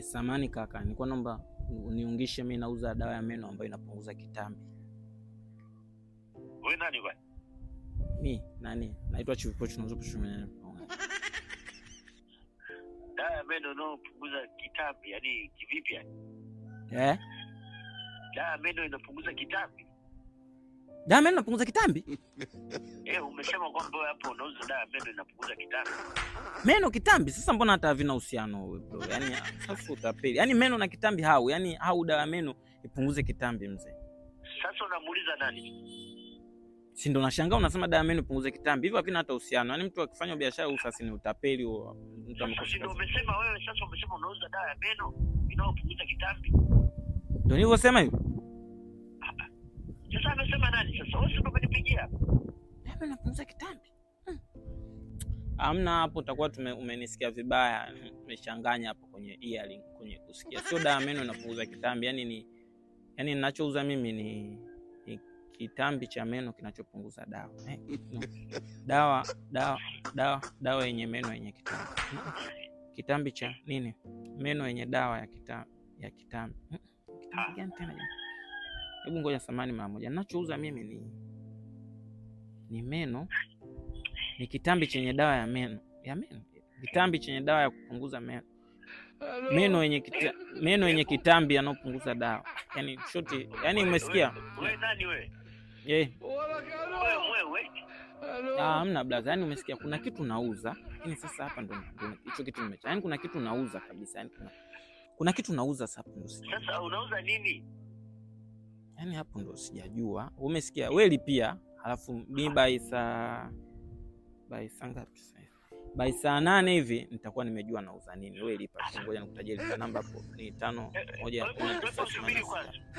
Samani kaka, nilikuwa naomba uniungishe, mimi nauza dawa ya meno ambayo inapunguza kitambi. Wewe nani bwana? Mimi nani? Naitwa Chivipochi, nauza kushumia. Dawa ya meno inapunguza kitambi, yani kivipi yani? Dawa ya meno inapunguza kitambi? Dawa ya meno inapunguza kitambi? Umesema kwamba wewe hapo unauza dawa ya meno inapunguza kitambi. Meno kitambi? Sasa mbona hata havina uhusiano bro? Yaani sasa utapeli. Yaani meno na kitambi yaani dawa ya meno ipunguze kitambi mzee. Sasa unamuuliza nani? Si ndo nashangaa unasema dawa ya meno ipunguze kitambi. Hivyo havina hata uhusiano. Yaani mtu akifanya biashara usasi ni utapeli huo. Mtu amekosea. Umesema wewe sasa umesema unauza dawa ya meno inayopunguza kitambi. Ndio nilivyosema hivyo. Sasa amesema nani sasa? Wewe sio umenipigia. Mimi napunguza kitambi. Hamna, hapo utakuwa umenisikia vibaya. Umechanganya hapo kwenye earring, kwenye kusikia. Sio dawa ya meno inapunguza kitambi. Yaani ninachouza mimi ni kitambi cha meno kinachopunguza dawa. Dawa yenye meno yenye kitambi. Kitambi cha nini? Meno yenye dawa ya kitambi. Kitambi gani tena? Hebu ngoja samani mara moja. Ninachouza mimi ni meno, ni kitambi chenye dawa ya meno. Kitambi chenye dawa ya kupunguza meno. Meno yenye kitambi yanopunguza dawa. Yaani shoti, yaani umesikia? Wewe nani wewe? Wewe. Hamna blaza, yaani umesikia kuna kitu nauza, lakini sasa hapa ndo hicho kitu nimecha. Yaani kuna kitu nauza kabisa, yaani kuna kitu nauza sasa ndo. Sasa unauza nini? Yaani hapo ndo sijajua. Umesikia? Wewe lipia, alafu mimi by saa ngapi sasa? By saa 8 hivi nitakuwa nimejua nauza nini. Wewe lipa. Ngoja nikutajie lipa namba hapo. Ni 5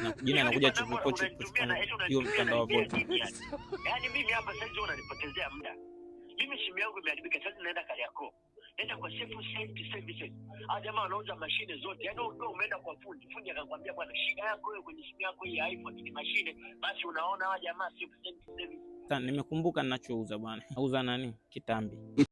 na jina anakuja Chivipochi kuchukua hiyo mtandao wa Volt. Yaani mimi hapa sasa unanipotezea muda. Mimi simu yangu imeharibika sasa, naenda Kariakoo. Nenda kwa Sefu Safety Services. Jamaa wanauza mashine zote. Yaani wewe umeenda kwa fundi akakwambia bwana, shida yako wewe kwenye simu yako hii iPhone ni mashine. Basi unaona hawa jamaa Sefu Safety Services. Nimekumbuka ninachouza bwana. Nauza nani? Kitambi.